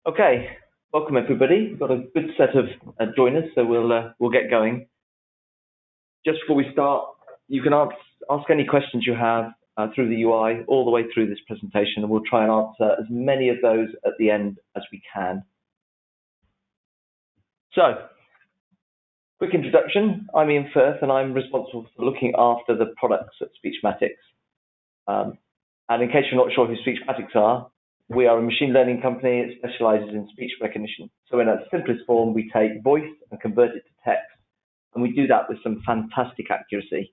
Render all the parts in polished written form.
Okay, welcome everybody. We've got a good set of joiners, so we'll get going. Just before we start, you can ask any questions you have through the UI all the way through this presentation, and we'll try and answer as many of those at the end as we can. So, quick introduction. I'm Ian Firth, and I'm responsible for looking after the products at Speechmatics. And in case you're not sure who Speechmatics are, we are a machine learning company that specializes in speech recognition. So in its simplest form, we take voice and convert it to text, and we do that with some fantastic accuracy.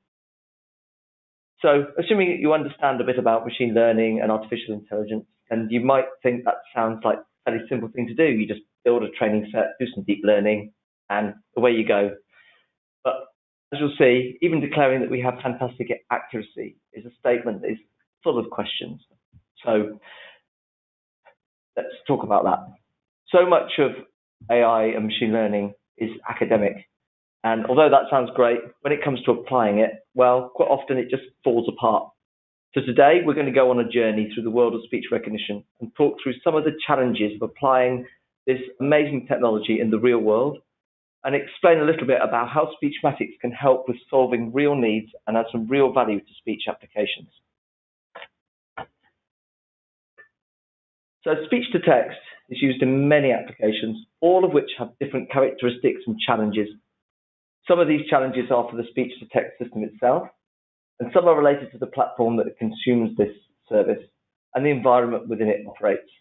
So assuming that you understand a bit about machine learning and artificial intelligence, and you might think that sounds like a fairly simple thing to do. You just build a training set, do some deep learning, and away you go. But as you'll see, even declaring that we have fantastic accuracy is a statement that is full of questions. So let's talk about that. So much of AI and machine learning is academic. And although that sounds great, when it comes to applying it, well, quite often it just falls apart. So today we're going to go on a journey through the world of speech recognition and talk through some of the challenges of applying this amazing technology in the real world, and explain a little bit about how Speechmatics can help with solving real needs and add some real value to speech applications. So speech to text is used in many applications, all of which have different characteristics and challenges. Some of these challenges are for the speech to text system itself, and some are related to the platform that consumes this service and the environment within it operates.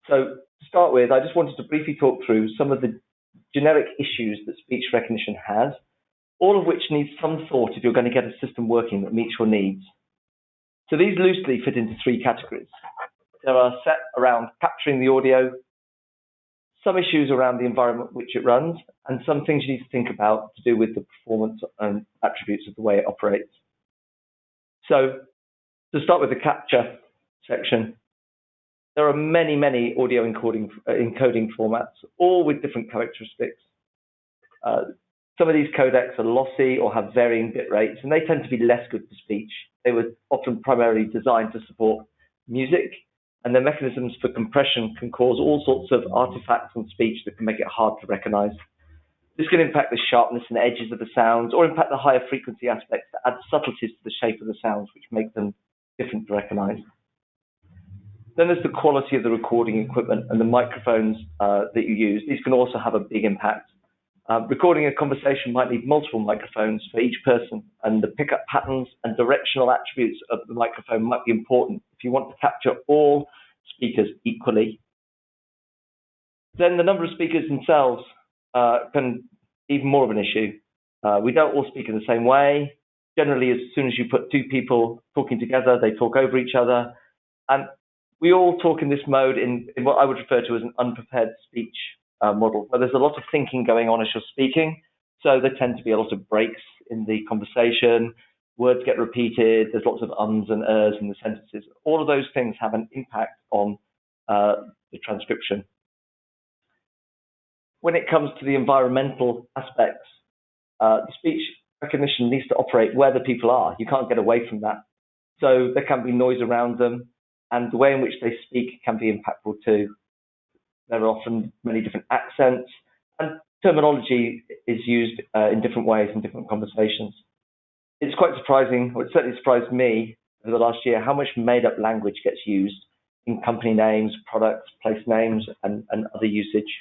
So to start with, I just wanted to briefly talk through some of the generic issues that speech recognition has, all of which need some thought if you're going to get a system working that meets your needs. So these loosely fit into three categories. There are set around capturing the audio, some issues around the environment which it runs, and some things you need to think about to do with the performance and attributes of the way it operates. So to start with the capture section, there are many audio encoding formats, all with different characteristics. Some of these codecs are lossy or have varying bit rates, and they tend to be less good for speech. They were often primarily designed to support music, and their mechanisms for compression can cause all sorts of artifacts on speech that can make it hard to recognize. This can impact the sharpness and edges of the sounds, or impact the higher frequency aspects that add subtleties to the shape of the sounds, which make them different to recognize. Then there's the quality of the recording equipment and the microphones that you use. These can also have a big impact. Recording a conversation might need multiple microphones for each person, and the pickup patterns and directional attributes of the microphone might be important if you want to capture all speakers equally. Then the number of speakers themselves can be even more of an issue. We don't all speak in the same way. Generally, as soon as you put two people talking together, they talk over each other. And we all talk in this mode in what I would refer to as an unprepared speech model, where there's a lot of thinking going on as you're speaking. So there tend to be a lot of breaks in the conversation, words get repeated, there's lots of ums and ers in the sentences. All of those things have an impact on the transcription. When it comes to the environmental aspects, the speech recognition needs to operate where the people are. You can't get away from that. So there can be noise around them, and the way in which they speak can be impactful too. There are often many different accents, and terminology is used in different ways in different conversations. It's quite surprising, or it certainly surprised me over the last year, how much made-up language gets used in company names, products, place names, and other usage.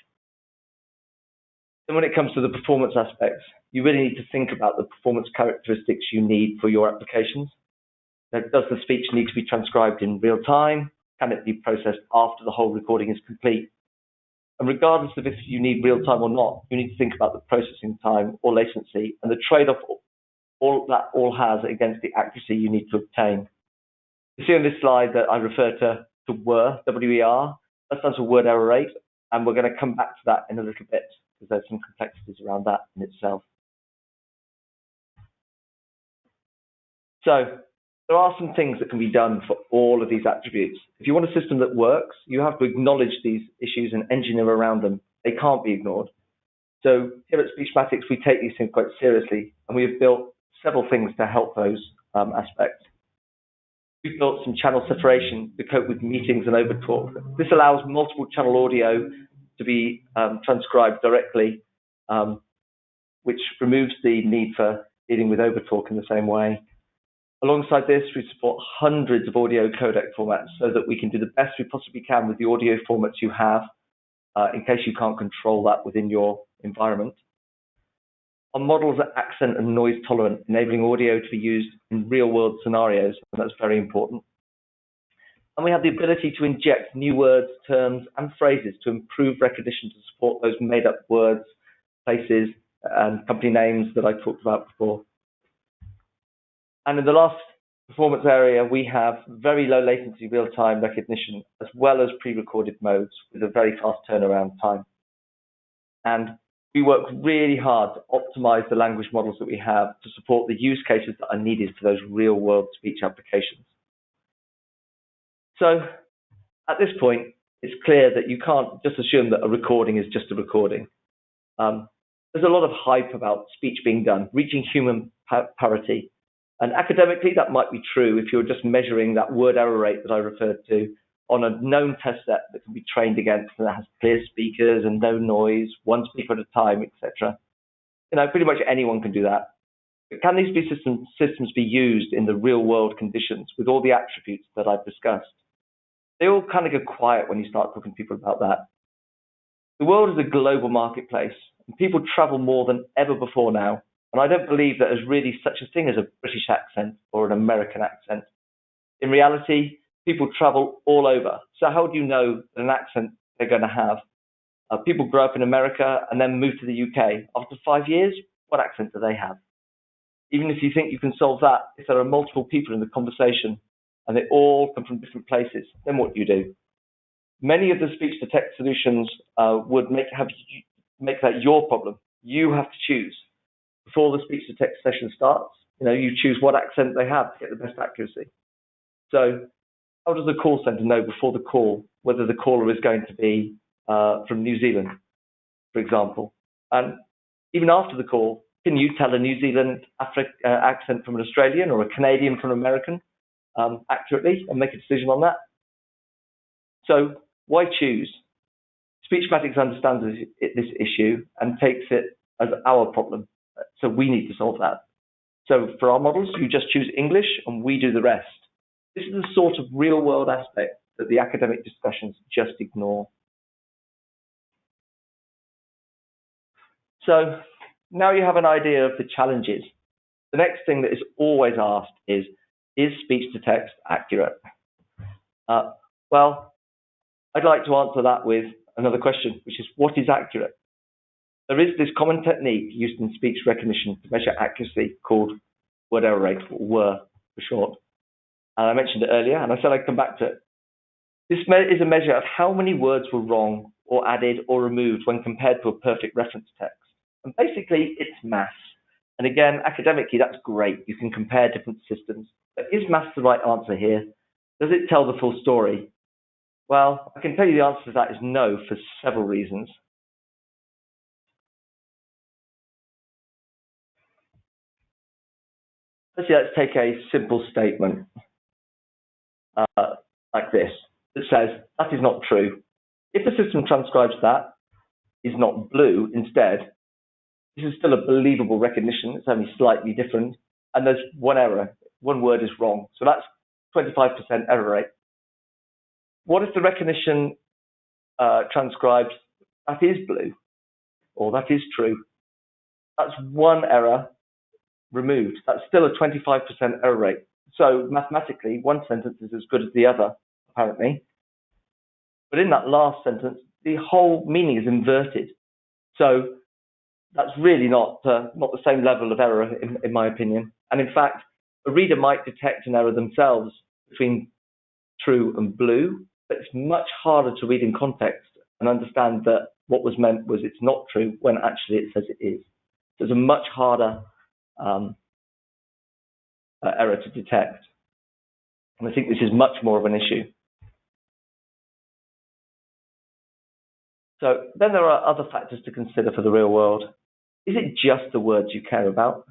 And when it comes to the performance aspects, you really need to think about the performance characteristics you need for your applications. Now, does the speech need to be transcribed in real time? Can it be processed after the whole recording is complete? And regardless of if you need real time or not, you need to think about the processing time or latency and the trade-off all has against the accuracy you need to obtain. You see on this slide that I refer to WER, W-E-R. That stands for word error rate, and we're going to come back to that in a little bit because there's some complexities around that in itself. So there are some things that can be done for all of these attributes. If you want a system that works, you have to acknowledge these issues and engineer around them. They can't be ignored. So here at Speechmatics, we take these things quite seriously, and we have built several things to help those aspects. We've built some channel separation to cope with meetings and overtalk. This allows multiple channel audio to be transcribed directly, which removes the need for dealing with overtalk in the same way. Alongside this, we support hundreds of audio codec formats so that we can do the best we possibly can with the audio formats you have, in case you can't control that within your environment. Our models are accent and noise tolerant, enabling audio to be used in real-world scenarios, and that's very important. And we have the ability to inject new words, terms, and phrases to improve recognition to support those made-up words, places, and company names that I talked about before. And in the last performance area, we have very low latency real-time recognition, as well as pre-recorded modes with a very fast turnaround time. And we work really hard to optimize the language models that we have to support the use cases that are needed for those real-world speech applications. So at this point, it's clear that you can't just assume that a recording is just a recording. There's a lot of hype about speech being done, reaching human parity. And academically, that might be true if you're just measuring that word error rate that I referred to on a known test set that can be trained against, and that has clear speakers and no noise, one speaker at a time, etc. Pretty much anyone can do that. But can these systems be used in the real world conditions with all the attributes that I've discussed? They all kind of go quiet when you start talking to people about that. The world is a global marketplace, and people travel more than ever before now. And I don't believe that there's really such a thing as a British accent or an American accent. In reality, people travel all over. So how do you know an accent they're going to have? People grow up in America and then move to the UK. After 5 years, what accent do they have? Even if you think you can solve that, if there are multiple people in the conversation and they all come from different places, then what do you do? Many of the speech-to-text solutions would make that your problem. You have to choose. Before the speech-to-text session starts, you choose what accent they have to get the best accuracy. So how does the call center know before the call whether the caller is going to be from New Zealand, for example? And even after the call, can you tell a New Zealand accent from an Australian or a Canadian from an American accurately and make a decision on that? So why choose? Speechmatics understands this issue and takes it as our problem. So we need to solve that. So for our models, you just choose English and we do the rest. This is the sort of real world aspect that the academic discussions just ignore. So now you have an idea of the challenges. The next thing that is always asked is speech-to-text accurate? Well, I'd like to answer that with another question, which is, what is accurate? There is this common technique used in speech recognition to measure accuracy called word error rate, or WER for short. And I mentioned it earlier, and I said I'd come back to it. This is a measure of how many words were wrong or added or removed when compared to a perfect reference text. And basically, it's maths. And again, academically, that's great. You can compare different systems. But is maths the right answer here? Does it tell the full story? Well, I can tell you the answer to that is no, for several reasons. Let's take a simple statement like this that says, that is not true. If the system transcribes that is not blue instead, this is still a believable recognition. It's only slightly different. And there's one error. One word is wrong. So that's 25% error rate. What if the recognition transcribes that is blue or that is true? That's one error removed. That's still a 25% error rate. So mathematically, one sentence is as good as the other, apparently. But in that last sentence, the whole meaning is inverted. So that's really not the same level of error, in my opinion. And in fact, a reader might detect an error themselves between true and blue, but it's much harder to read in context and understand that what was meant was it's not true when actually it says it is. So it's a much harder error to detect. And I think this is much more of an issue. So then there are other factors to consider for the real world. Is it just the words you care about?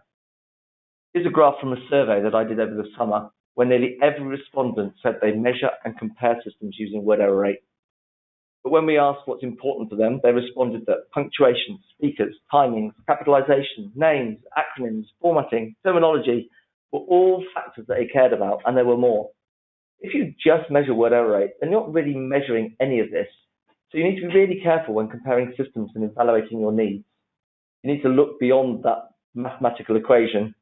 Here's a graph from a survey that I did over the summer when nearly every respondent said they measure and compare systems using word error rate. But when we asked what's important to them, they responded that punctuation, speakers, timings, capitalization, names, acronyms, formatting, terminology were all factors that they cared about, and there were more. If you just measure word error rate, then you're not really measuring any of this. So you need to be really careful when comparing systems and evaluating your needs. You need to look beyond that mathematical equation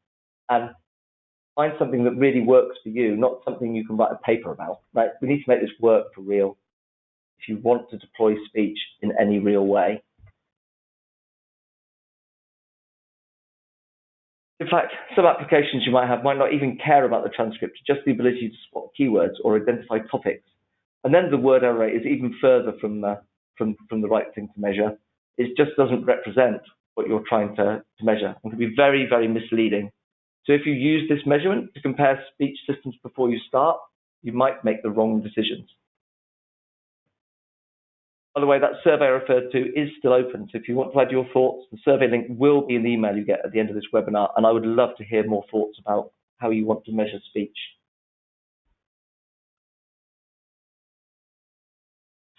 and find something that really works for you, not something you can write a paper about. Right? We need to make this work for real if you want to deploy speech in any real way. In fact, some applications you might have might not even care about the transcript, just the ability to spot keywords or identify topics. And then the word error rate is even further from the right thing to measure. It just doesn't represent what you're trying to measure and can be very, very misleading. So if you use this measurement to compare speech systems before you start, you might make the wrong decisions. By the way, that survey I referred to is still open. So if you want to add your thoughts, the survey link will be in the email you get at the end of this webinar. And I would love to hear more thoughts about how you want to measure speech.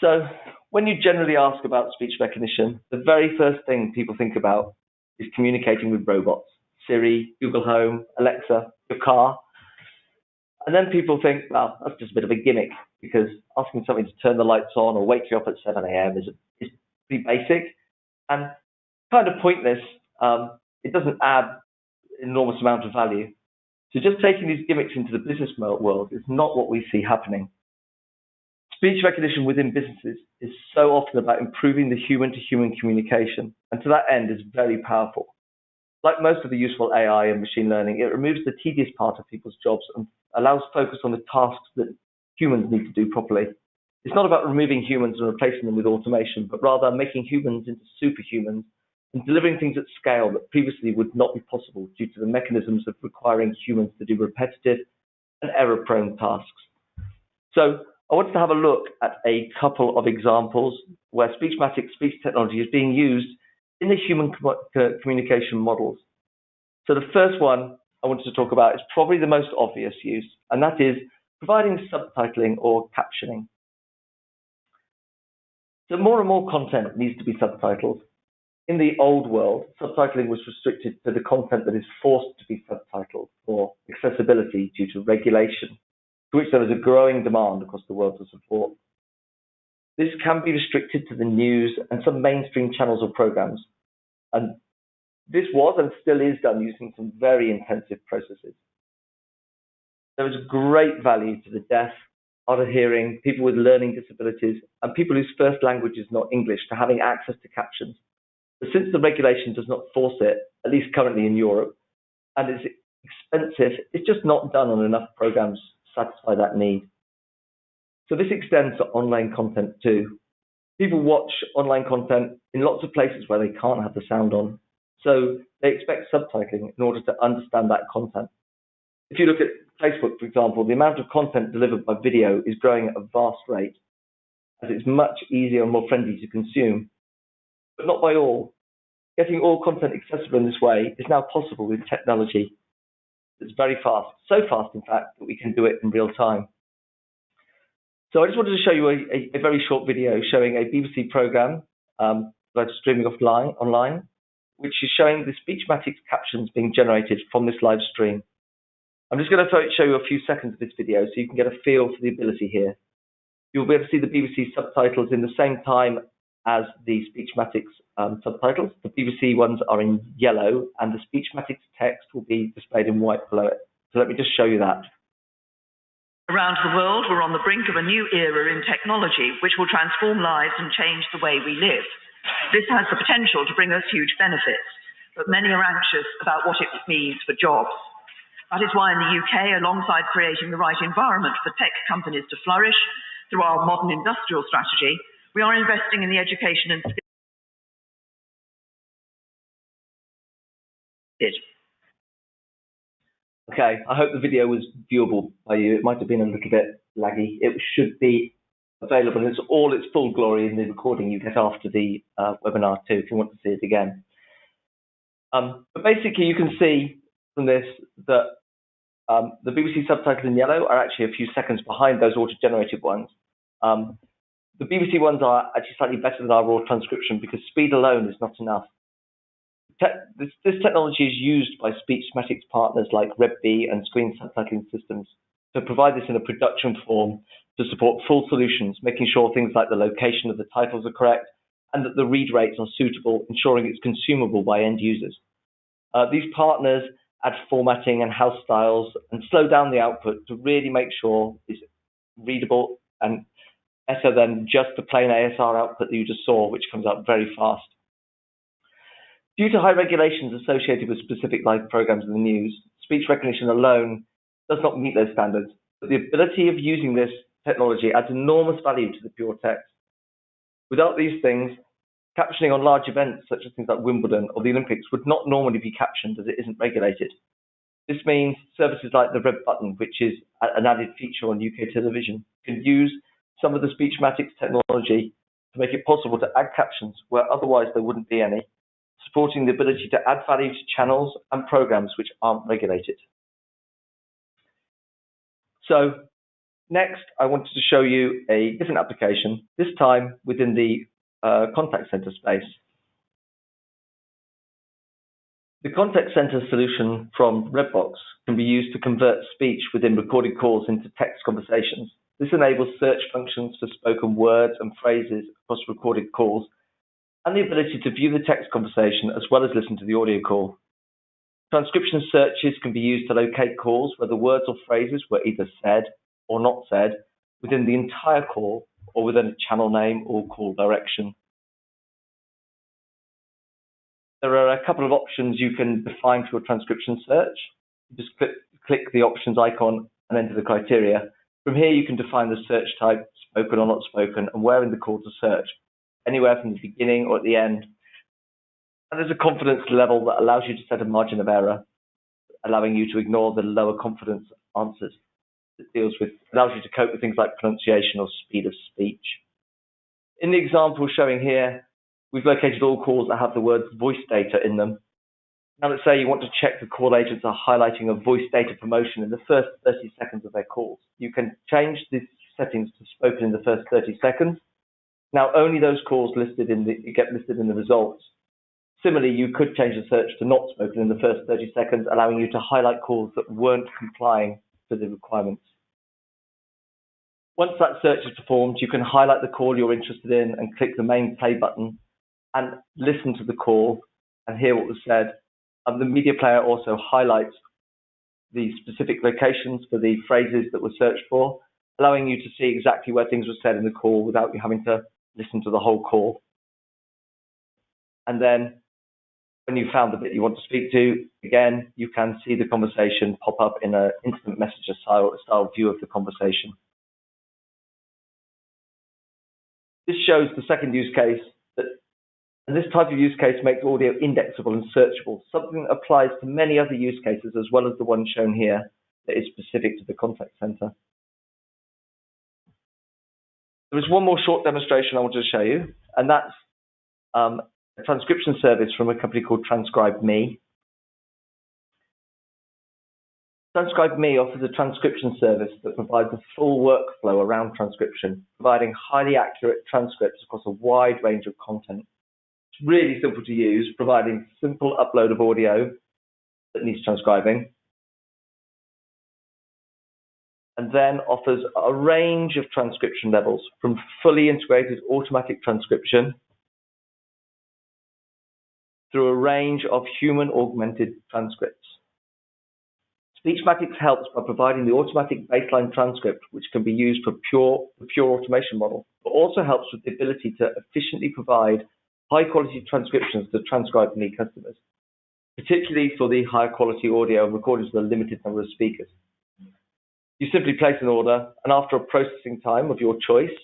So when you generally ask about speech recognition, the very first thing people think about is communicating with robots, Siri, Google Home, Alexa, your car. And then people think, well, that's just a bit of a gimmick, because asking something to turn the lights on or wake you up at 7 a.m. is pretty basic and kind of pointless. It doesn't add an enormous amount of value. So just taking these gimmicks into the business world is not what we see happening. Speech recognition within businesses is so often about improving the human-to-human communication, and to that end is very powerful. Like most of the useful AI and machine learning, it removes the tedious part of people's jobs and allows focus on the tasks that humans need to do properly. It's not about removing humans and replacing them with automation, but rather making humans into superhumans and delivering things at scale that previously would not be possible due to the mechanisms of requiring humans to do repetitive and error-prone tasks. So I wanted to have a look at a couple of examples where Speechmatics speech technology is being used in the human communication models. So the first one I wanted to talk about is probably the most obvious use, and that is providing subtitling or captioning. So more and more content needs to be subtitled. In the old world, subtitling was restricted to the content that is forced to be subtitled for accessibility due to regulation, to which there is a growing demand across the world to support. This can be restricted to the news and some mainstream channels or programs. And this was and still is done using some very intensive processes. There is great value to the deaf, hard of hearing, people with learning disabilities, and people whose first language is not English to having access to captions. But since the regulation does not force it, at least currently in Europe, and it's expensive, it's just not done on enough programs to satisfy that need. So this extends to online content too. People watch online content in lots of places where they can't have the sound on. So they expect subtitling in order to understand that content. If you look at Facebook, for example, the amount of content delivered by video is growing at a vast rate, as it's much easier and more friendly to consume, but not by all. Getting all content accessible in this way is now possible with technology that's very fast, so fast, in fact, that we can do it in real time. So I just wanted to show you a very short video showing a BBC program that I'm streaming online, which is showing the Speechmatics captions being generated from this live stream. I'm just going to show you a few seconds of this video so you can get a feel for the ability here. You'll be able to see the BBC subtitles in the same time as the Speechmatics subtitles. The BBC ones are in yellow and the Speechmatics text will be displayed in white below it. So let me just show you that. Around the world, we're on the brink of a new era in technology, which will transform lives and change the way we live. This has the potential to bring us huge benefits, but many are anxious about what it means for jobs. That is why in the UK, alongside creating the right environment for tech companies to flourish through our modern industrial strategy, we are investing in the education and skills. Okay, I hope the video was viewable by you. It might have been a little bit laggy. It should be available in all its full glory in the recording you get after the webinar too, if you want to see it again. But basically, you can see from this that The BBC subtitles in yellow are actually a few seconds behind those auto-generated ones. The BBC ones are actually slightly better than our raw transcription because speed alone is not enough. This technology is used by Speechmatics partners like RedBee and Screen Subtitling Systems to provide this in a production form to support full solutions, making sure things like the location of the titles are correct and that the read rates are suitable, ensuring it's consumable by end users. These partners add formatting and house styles and slow down the output to really make sure it's readable and better than just the plain ASR output that you just saw, which comes out very fast. Due to high regulations associated with specific live programs in the news, speech recognition alone does not meet those standards, but the ability of using this technology adds enormous value to the pure text. Without these things, captioning on large events such as things like Wimbledon or the Olympics would not normally be captioned as it isn't regulated. This means services like the red button, which is an added feature on UK television, can use some of the Speechmatics technology to make it possible to add captions where otherwise there wouldn't be any, supporting the ability to add value to channels and programs which aren't regulated. So next, I wanted to show you a different application, this time within the contact center space. The contact center solution from Redbox can be used to convert speech within recorded calls into text conversations. This enables search functions for spoken words and phrases across recorded calls, and the ability to view the text conversation as well as listen to the audio call. Transcription searches can be used to locate calls where the words or phrases were either said or not said within the entire call or within a channel name or call direction. There are a couple of options you can define for a transcription search. Just click the options icon and enter the criteria. From here, you can define the search type, spoken or not spoken, and where in the call to search, anywhere from the beginning or at the end. And there's a confidence level that allows you to set a margin of error, allowing you to ignore the lower confidence answers. It allows you to cope with things like pronunciation or speed of speech. In the example showing here, we've located all calls that have the word voice data in them. Now let's say you want to check the call agents are highlighting a voice data promotion in the first 30 seconds of their calls. You can change these settings to spoken in the first 30 seconds. Now only those calls get listed in the results. Similarly, you could change the search to not spoken in the first 30 seconds, allowing you to highlight calls that weren't complying to the requirements. Once that search is performed, you can highlight the call you're interested in and click the main play button and listen to the call and hear what was said. And the media player also highlights the specific locations for the phrases that were searched for, allowing you to see exactly where things were said in the call without you having to listen to the whole call. And then when you found the bit you want to speak to, again, you can see the conversation pop up in an instant messenger style view of the conversation. This shows the second use case, and this type of use case makes audio indexable and searchable, something that applies to many other use cases as well as the one shown here that is specific to the contact center. There is one more short demonstration I wanted to show you, and that's a transcription service from a company called TranscribeMe. TranscribeMe offers a transcription service that provides a full workflow around transcription, providing highly accurate transcripts across a wide range of content. It's really simple to use, providing simple upload of audio that needs transcribing, and then offers a range of transcription levels from fully integrated automatic transcription through a range of human augmented transcripts. Speechmatics helps by providing the automatic baseline transcript, which can be used for pure automation model, but also helps with the ability to efficiently provide high-quality transcriptions to TranscribeMe customers, particularly for the higher quality audio recorded with a limited number of speakers. You simply place an order, and after a processing time of your choice,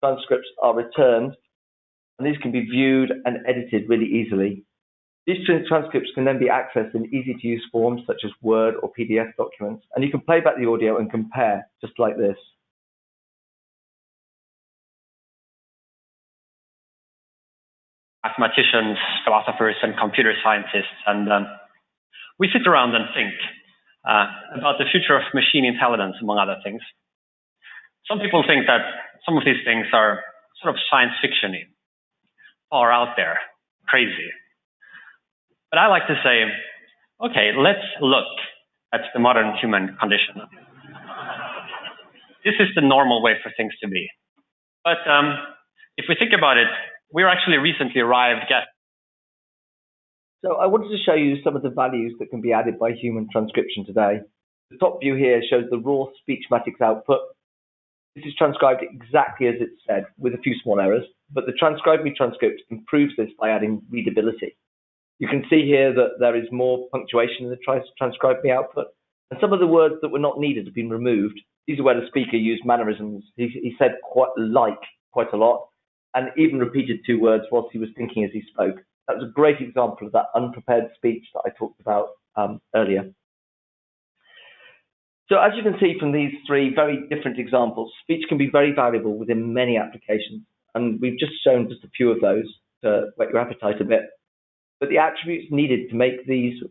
transcripts are returned, and these can be viewed and edited really easily. These transcripts can then be accessed in easy-to-use forms such as Word or PDF documents, and you can play back the audio and compare, just like this. Mathematicians, philosophers, and computer scientists, and we sit around and think, about the future of machine intelligence, among other things. Some people think that some of these things are sort of science fiction-y, far out there, crazy. But I like to say, okay, let's look at the modern human condition. This is the normal way for things to be. But if we think about it, we're actually recently arrived at. So I wanted to show you some of the values that can be added by human transcription today. The top view here shows the raw Speechmatics output. This is transcribed exactly as it's said, with a few small errors, but the Transcribe Me transcript improves this by adding readability. You can see here that there is more punctuation in the Transcribe Me output, and some of the words that were not needed have been removed. These are where the speaker used mannerisms. He said quite a lot, and even repeated two words whilst he was thinking as he spoke. That was a great example of that unprepared speech that I talked about earlier. So as you can see from these three very different examples, speech can be very valuable within many applications. And we've just shown just a few of those to whet your appetite a bit. But the attributes needed to make these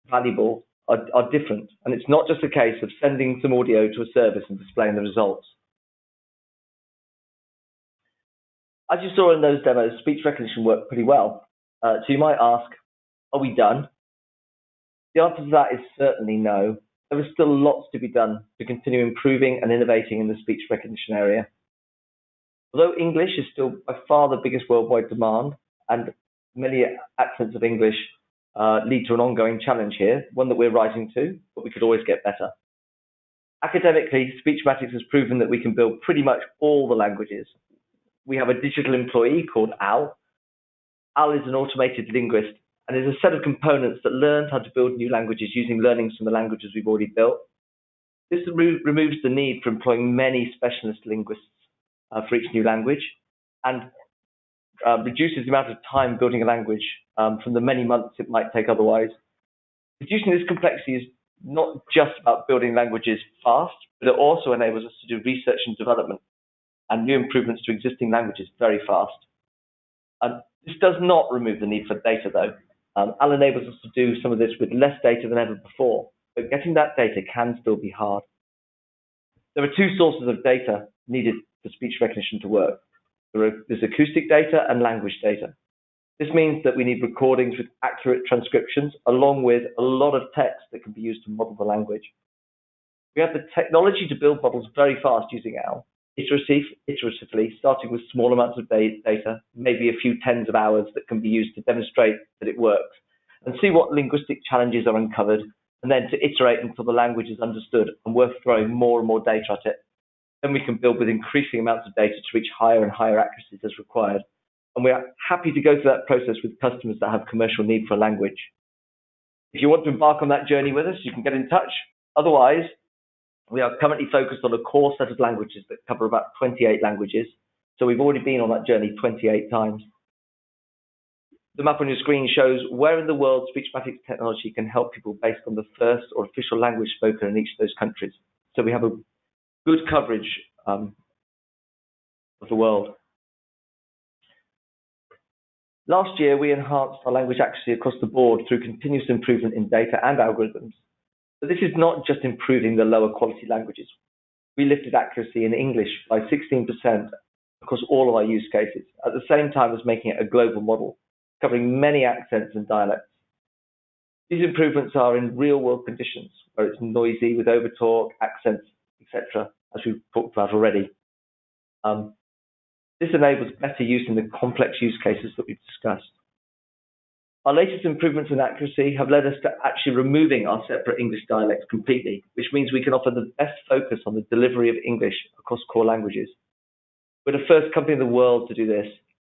valuable are different. And it's not just a case of sending some audio to a service and displaying the results. As you saw in those demos, speech recognition worked pretty well. So you might ask, are we done? The answer to that is certainly no. There is still lots to be done to continue improving and innovating in the speech recognition area. Although English is still by far the biggest worldwide demand, and many accents of English lead to an ongoing challenge here, one that we're rising to, but we could always get better. Academically, Speechmatics has proven that we can build pretty much all the languages. We have a digital employee called Al. Al is an automated linguist and is a set of components that learns how to build new languages using learnings from the languages we've already built. This removes the need for employing many specialist linguists for each new language, and reduces the amount of time building a language from the many months it might take otherwise. Reducing this complexity is not just about building languages fast, but it also enables us to do research and development and new improvements to existing languages very fast. This does not remove the need for data, though. Al enables us to do some of this with less data than ever before, but getting that data can still be hard. There are two sources of data needed for speech recognition to work. There's acoustic data and language data. This means that we need recordings with accurate transcriptions, along with a lot of text that can be used to model the language. We have the technology to build models very fast using Al, iteratively, starting with small amounts of data, maybe a few tens of hours that can be used to demonstrate that it works, and see what linguistic challenges are uncovered, and then to iterate until the language is understood and worth throwing more and more data at it. Then we can build with increasing amounts of data to reach higher and higher accuracies as required. And we are happy to go through that process with customers that have commercial need for a language. If you want to embark on that journey with us, you can get in touch. Otherwise, we are currently focused on a core set of languages that cover about 28 languages. So we've already been on that journey 28 times. The map on your screen shows where in the world Speechmatics technology can help people based on the first or official language spoken in each of those countries. So we have a good coverage of the world. Last year, we enhanced our language accuracy across the board through continuous improvement in data and algorithms. But this is not just improving the lower quality languages. We lifted accuracy in English by 16% across all of our use cases, at the same time as making it a global model, covering many accents and dialects. These improvements are in real-world conditions, where it's noisy with overtalk, accents, etc., as we've talked about already. This enables better use in the complex use cases that we've discussed. Our latest improvements in accuracy have led us to actually removing our separate English dialects completely, which means we can offer the best focus on the delivery of English across core languages. We're the first company in the world to do this,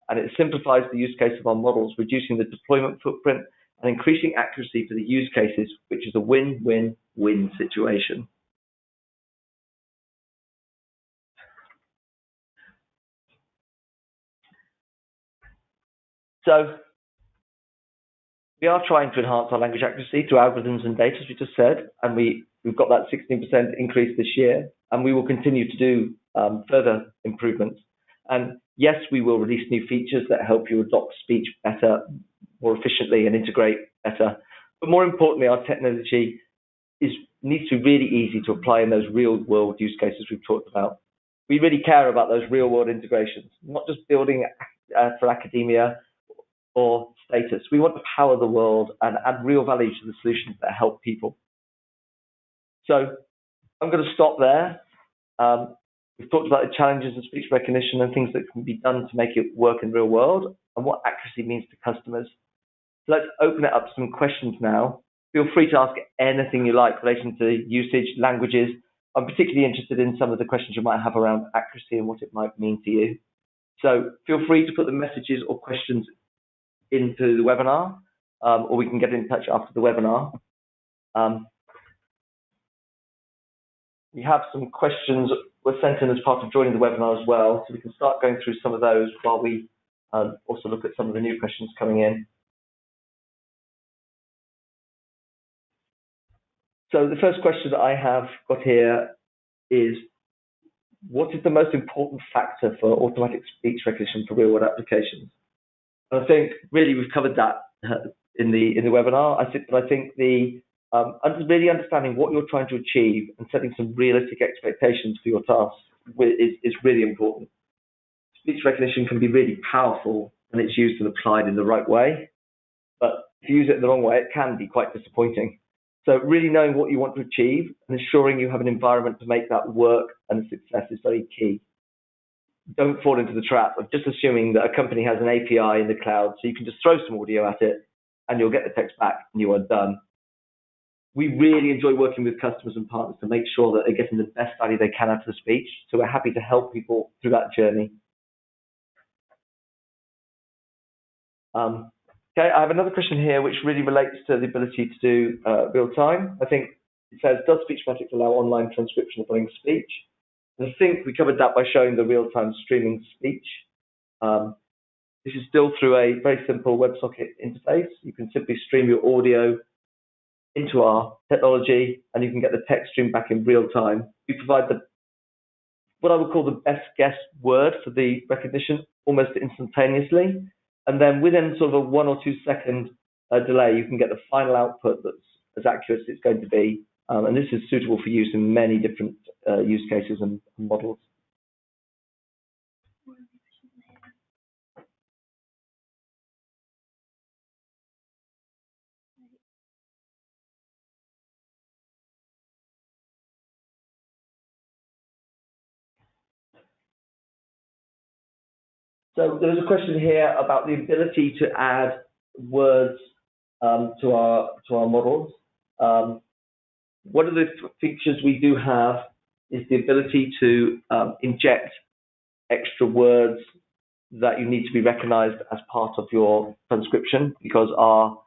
and it simplifies the use case of our models, reducing the deployment footprint and increasing accuracy for the use cases, which is a win-win-win situation. So we are trying to enhance our language accuracy through algorithms and data, as we just said, and we've got that 16% increase this year, and we will continue to do further improvements. And yes, we will release new features that help you adopt speech better, more efficiently, and integrate better. But more importantly, our technology is needs to be really easy to apply in those real-world use cases we've talked about. We really care about those real-world integrations, not just building for academia or status. We want to power the world and add real value to the solutions that help people. So I'm going to stop there. We've talked about the challenges of speech recognition and things that can be done to make it work in real world and what accuracy means to customers. So let's open it up to some questions now. Feel free to ask anything you like relating to usage, languages. I'm particularly interested in some of the questions you might have around accuracy and what it might mean to you. So feel free to put the messages or questions into the webinar, or we can get in touch after the webinar. We have some questions were sent in as part of joining the webinar as well, so we can start going through some of those while we also look at some of the new questions coming in. So the first question that I have got here is, what is the most important factor for automatic speech recognition for real-world applications? And I think really we've covered that in the webinar. I think the really understanding what you're trying to achieve and setting some realistic expectations for your tasks is really important. Speech recognition can be really powerful when it's used and applied in the right way, but if you use it in the wrong way, it can be quite disappointing. So really knowing what you want to achieve and ensuring you have an environment to make that work and a success is very key. Don't fall into the trap of just assuming that a company has an API in the cloud so you can just throw some audio at it and you'll get the text back and you are done. We really enjoy working with customers and partners to make sure that they're getting the best value they can out of the speech. So we're happy to help people through that journey. Okay, I have another question here which really relates to the ability to do real time. I think it says, does Speechmatics allow online transcription of running speech? And I think we covered that by showing the real-time streaming speech. This is still through a very simple WebSocket interface. You can simply stream your audio into our technology and you can get the text stream back in real time. We provide what I would call the best guess word for the recognition almost instantaneously. And then within sort of a 1 or 2 second delay, you can get the final output that's as accurate as it's going to be. And this is suitable for use in many different use cases and models. So there's a question here about the ability to add words to our models. One of the features we do have is the ability to inject extra words that you need to be recognized as part of your transcription, because our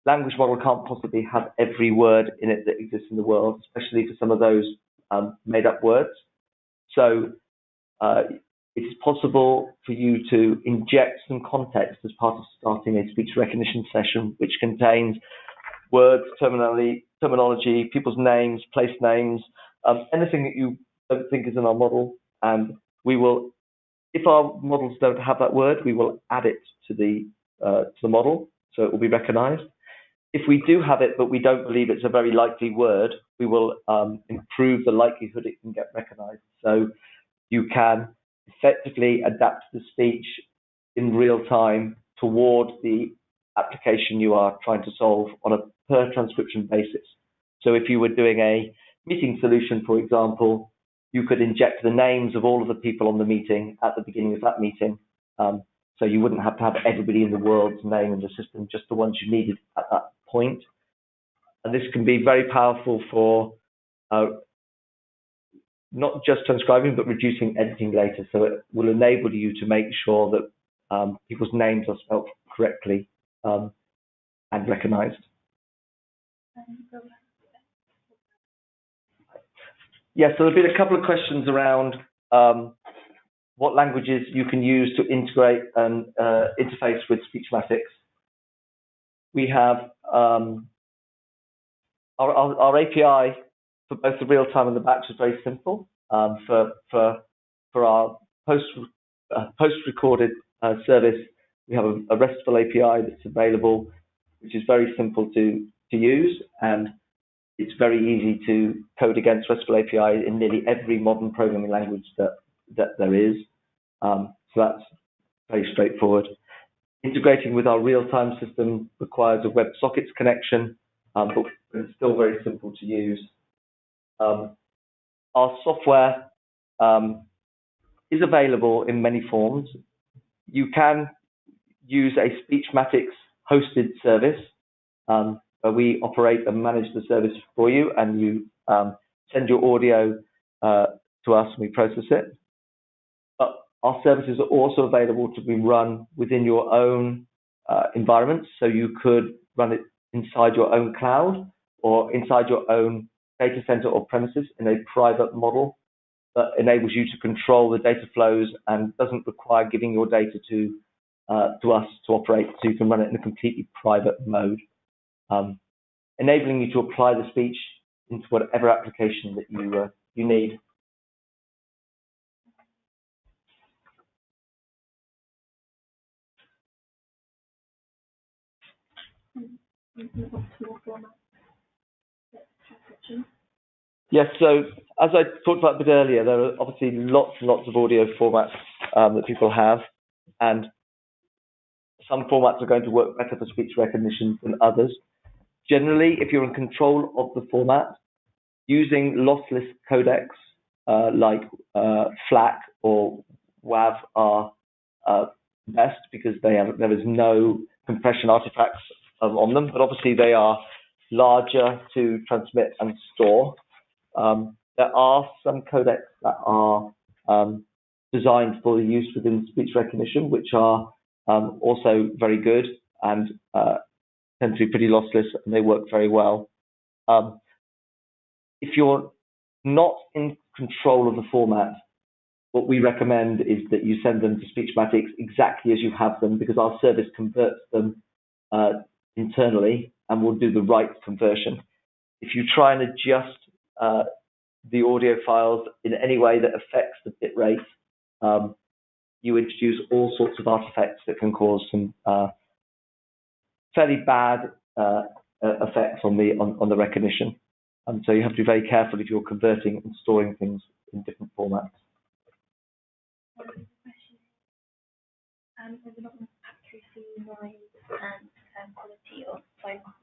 language model can't possibly have every word in it that exists in the world, especially for some of those made-up words. So it is possible for you to inject some context as part of starting a speech recognition session, which contains words, terminology, people's names, place names, anything that you don't think is in our model. And we will, if our models don't have that word, we will add it to the model, so it will be recognized. If we do have it, but we don't believe it's a very likely word, we will improve the likelihood it can get recognized. So you can effectively adapt the speech in real time toward the application you are trying to solve on a per transcription basis. So if you were doing a meeting solution, for example, you could inject the names of all of the people on the meeting at the beginning of that meeting. So you wouldn't have to have everybody in the world's name in the system, just the ones you needed at that point. And this can be very powerful for not just transcribing, but reducing editing later. So it will enable you to make sure that people's names are spelled correctly and recognized. Yeah, so there's been a couple of questions around what languages you can use to integrate and interface with Speechmatics. We have our API for both the real-time and the batch is very simple. For our post-recorded service, we have a RESTful API that's available, which is very simple to use, and it's very easy to code against RESTful API in nearly every modern programming language that there is. So that's very straightforward. Integrating with our real-time system requires a WebSockets connection, but it's still very simple to use. Our software is available in many forms. You can use a Speechmatics hosted service where we operate and manage the service for you, and you send your audio to us and we process it. But our services are also available to be run within your own environments, so you could run it inside your own cloud or inside your own data center or premises in a private model that enables you to control the data flows and doesn't require giving your data to us to operate, so you can run it in a completely private mode, enabling you to apply the speech into whatever application that you need. Yes, so as I talked about a bit earlier, there are obviously lots and lots of audio formats that people have, and some formats are going to work better for speech recognition than others. Generally, if you're in control of the format, using lossless codecs like FLAC or WAV are best because there is no compression artifacts on them, but obviously they are larger to transmit and store. There are some codecs that are designed for use within speech recognition, which are also very good and tend to be pretty lossless, and they work very well. If you're not in control of the format, what we recommend is that you send them to Speechmatics exactly as you have them, because our service converts them internally and will do the right conversion. If you try and adjust the audio files in any way that affects the bit rate, you introduce all sorts of artifacts that can cause some fairly bad effects on the recognition. So you have to be very careful if you're converting and storing things in different formats. There's a lot of accuracy, noise, and quality of phone calls.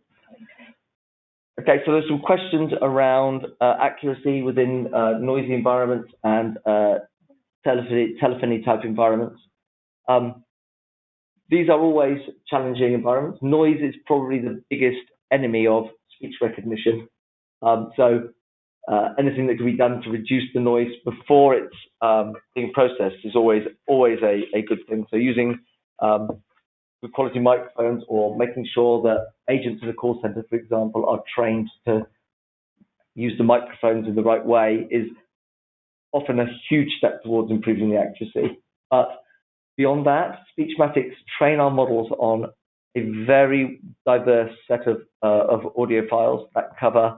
Okay, so there's some questions around accuracy within noisy environments and telephony type environments. These are always challenging environments. Noise is probably the biggest enemy of speech recognition. So anything that can be done to reduce the noise before it's being processed is always a good thing. So using good quality microphones, or making sure that agents in a call center, for example, are trained to use the microphones in the right way, is often a huge step towards improving the accuracy. But beyond that, Speechmatics train our models on a very diverse set of audio files that cover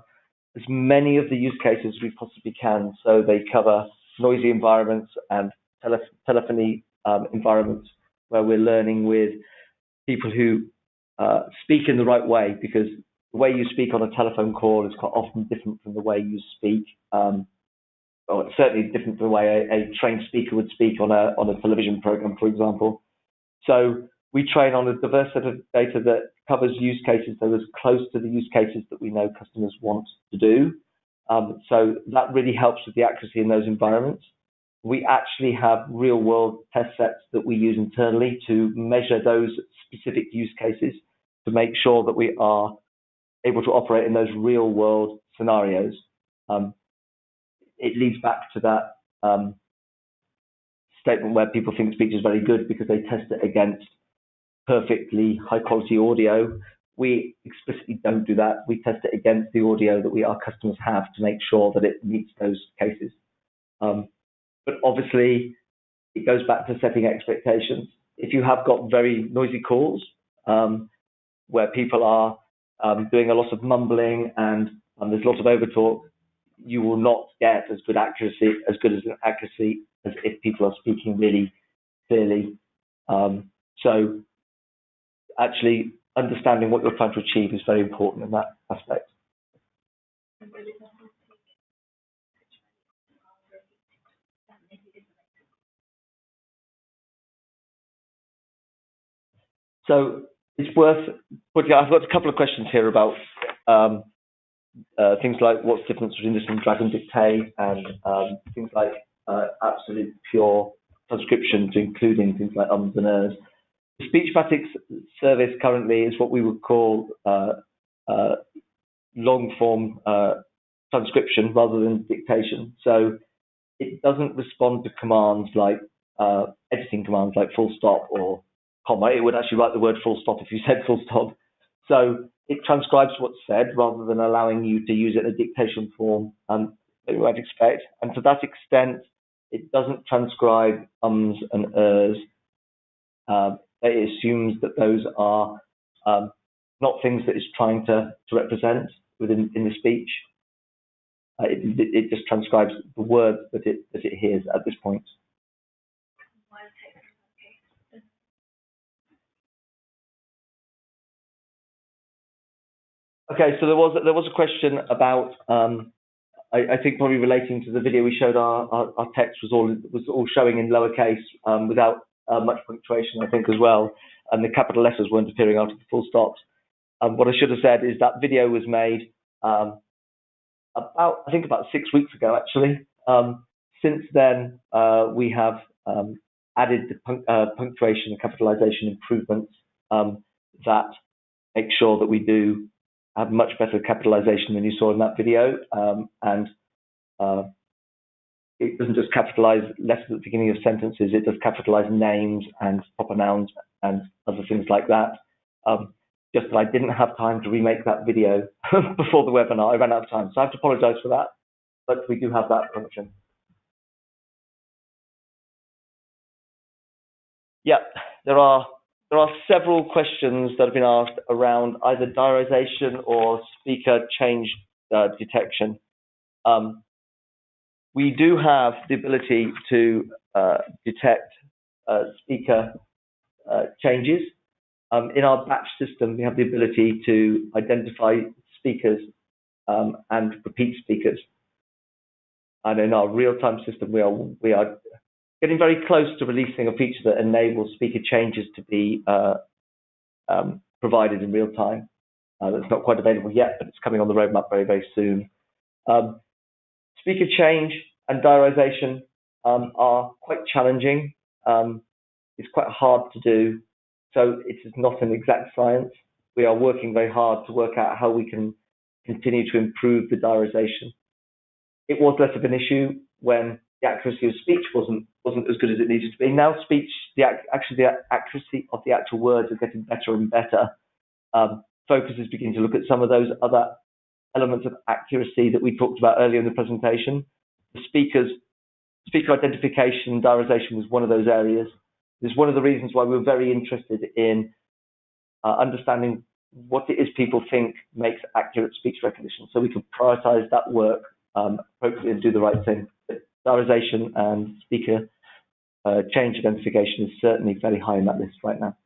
as many of the use cases we possibly can. So they cover noisy environments and telephony environments where we're learning with people who speak in the right way, because the way you speak on a telephone call is quite often different from the way you speak, or it's certainly different from the way a trained speaker would speak on a television program, for example. So we train on a diverse set of data that covers use cases that are as close to the use cases that we know customers want to do. So that really helps with the accuracy in those environments. We actually have real-world test sets that we use internally to measure those specific use cases to make sure that we are able to operate in those real-world scenarios. It leads back to that statement where people think speech is very good because they test it against perfectly high-quality audio. We explicitly don't do that. We test it against the audio that our customers have to make sure that it meets those cases. But obviously, it goes back to setting expectations. If you have got very noisy calls where people are doing a lot of mumbling and there's lots of overtalk, you will not get as good accuracy as if people are speaking really clearly. So actually understanding what you're trying to achieve is very important in that aspect. So it's worth putting. I've got a couple of questions here about things like what's the difference between this and Dragon Dictate, and things like absolute pure transcription, to including things like ums and ers. The Speechmatics service currently is what we would call long form transcription rather than dictation. So it doesn't respond to commands like editing commands like full stop or comma. It would actually write the word full stop if you said full stop. So it transcribes what's said rather than allowing you to use it in a dictation form that you might expect. And to that extent, it doesn't transcribe ums and ers. It assumes that those are not things that it's trying to represent in the speech. It just transcribes the words that it hears at this point. Okay, so there was a question about I think probably relating to the video we showed. Our text was all showing in lowercase without much punctuation, I think, as well, and the capital letters weren't appearing after the full stops. What I should have said is that video was made about 6 weeks ago, actually. Since then, we have added the punctuation and capitalization improvements that make sure that we do have much better capitalization than you saw in that video, and it doesn't just capitalize letters at the beginning of sentences, it does capitalize names and proper nouns and other things like that. Just that I didn't have time to remake that video before the webinar. I ran out of time, so I have to apologize for that, but we do have that function. Yeah, there are several questions that have been asked around either diarization or speaker change detection. We do have the ability to detect speaker changes. In our batch system, we have the ability to identify speakers and repeat speakers. And in our real-time system, we are getting very close to releasing a feature that enables speaker changes to be provided in real time. That's not quite available yet, but it's coming on the roadmap very, very soon. Speaker change and diarization are quite challenging. It's quite hard to do. So it is not an exact science. We are working very hard to work out how we can continue to improve the diarization. It was less of an issue when the accuracy of speech wasn't as good as it needed to be. Now speech, the accuracy of the actual words is getting better and better. Focus is beginning to look at some of those other elements of accuracy that we talked about earlier in the presentation. The speaker identification, diarization was one of those areas. It's one of the reasons why we were very interested in understanding what it is people think makes accurate speech recognition, so we can prioritize that work appropriately and do the right thing. But diarization and speaker change identification is certainly very high in that list right now.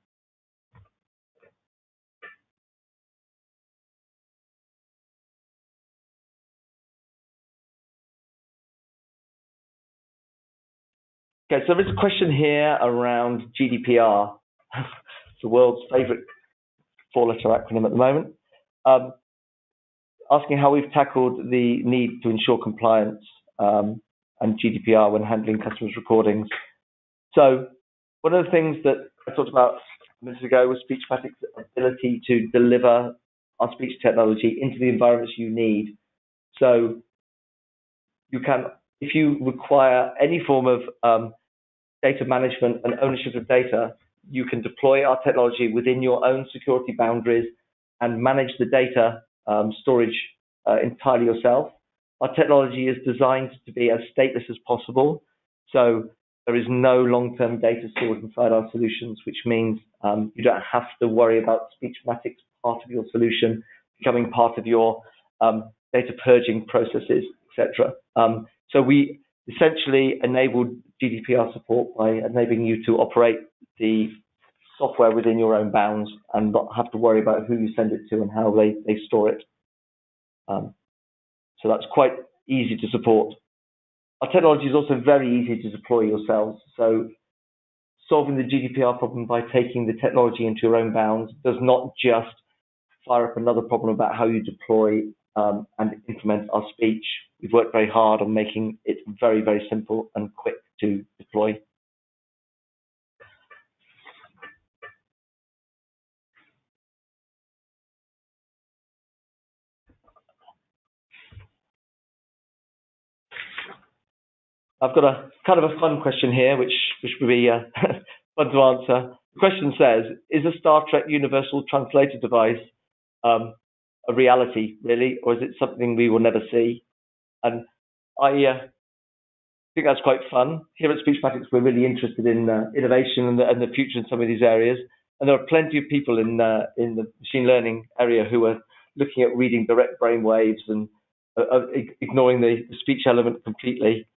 Okay, so there's a question here around GDPR, the world's favorite four-letter acronym at the moment, asking how we've tackled the need to ensure compliance and GDPR when handling customers' recordings. So one of the things that I talked about minutes ago was Speechmatics' ability to deliver our speech technology into the environments you need. So you can, if you require any form of data management and ownership of data, you can deploy our technology within your own security boundaries and manage the data storage entirely yourself. Our technology is designed to be as stateless as possible. So there is no long-term data stored inside our solutions, which means you don't have to worry about Speechmatics part of your solution becoming part of your data purging processes, etc. So we essentially enabled GDPR support by enabling you to operate the software within your own bounds and not have to worry about who you send it to and how they store it. So that's quite easy to support. Our technology is also very easy to deploy yourselves. So solving the GDPR problem by taking the technology into your own bounds does not just fire up another problem about how you deploy and implement our speech. We've worked very hard on making it very, very simple and quick to deploy. I've got a kind of a fun question here, which would be fun to answer. The question says, is a Star Trek Universal Translator device a reality, really, or is it something we will never see? And I think that's quite fun. Here at Speechmatics, we're really interested in innovation and the future in some of these areas. And there are plenty of people in the machine learning area who are looking at reading direct brain waves and ignoring the speech element completely.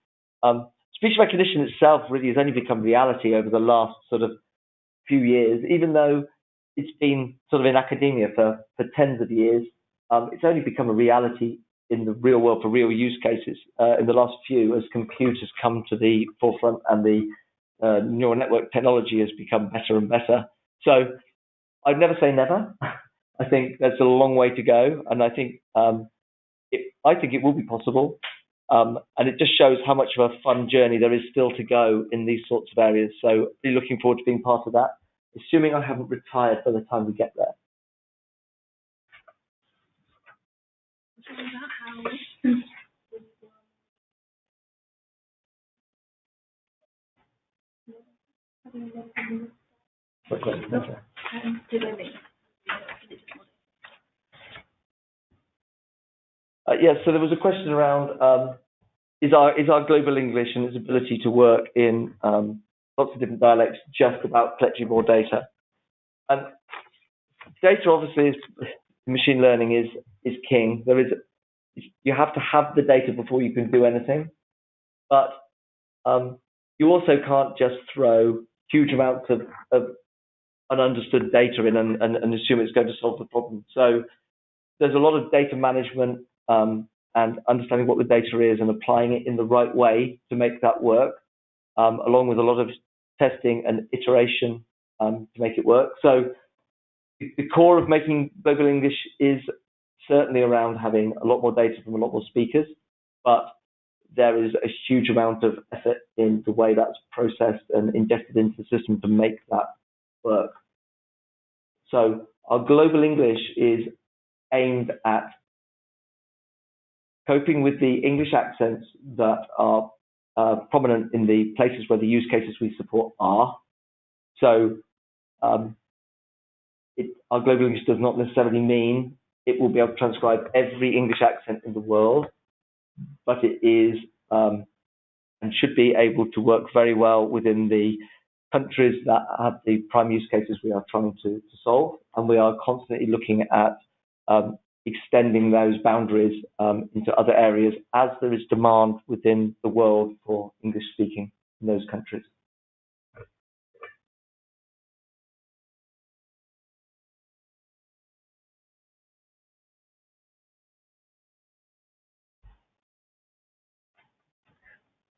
Speech recognition itself really has only become reality over the last sort of few years, even though it's been sort of in academia for tens of years. It's only become a reality in the real world for real use cases in the last few, as computers come to the forefront and the neural network technology has become better and better. So I'd never say never. I think there's a long way to go, and I think it will be possible. And it just shows how much of a fun journey there is still to go in these sorts of areas. So really looking forward to being part of that, assuming I haven't retired by the time we get there. Yeah, so there was a question around is our global English and its ability to work in lots of different dialects just about collecting more data? And data, obviously, machine learning is king. You have to have the data before you can do anything, but you also can't just throw huge amounts of ununderstood data in and assume it's going to solve the problem. So there's a lot of data management and understanding what the data is and applying it in the right way to make that work, along with a lot of testing and iteration to make it work. So the core of making global English is certainly around having a lot more data from a lot more speakers, but there is a huge amount of effort in the way that's processed and ingested into the system to make that work. So our global English is aimed at coping with the English accents that are prominent in the places where the use cases we support are. So our global English does not necessarily mean it will be able to transcribe every English accent in the world, but it is and should be able to work very well within the countries that have the prime use cases we are trying to solve. And we are constantly looking at extending those boundaries into other areas as there is demand within the world for English speaking in those countries.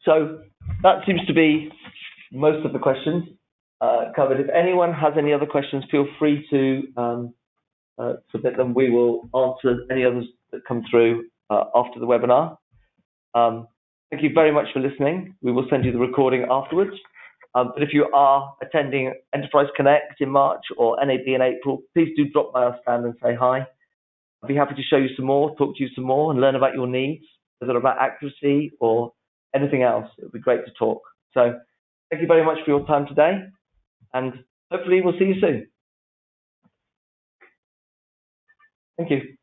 So that seems to be most of the questions covered. If anyone has any other questions, feel free to submit them. We will answer any others that come through after the webinar. Thank you very much for listening. We will send you the recording afterwards. But if you are attending Enterprise Connect in March or NAB in April, please do drop by our stand and say hi. I'd be happy to show you some more, talk to you some more, and learn about your needs, whether about accuracy or anything else. It would be great to talk. So thank you very much for your time today, and hopefully we'll see you soon. Thank you.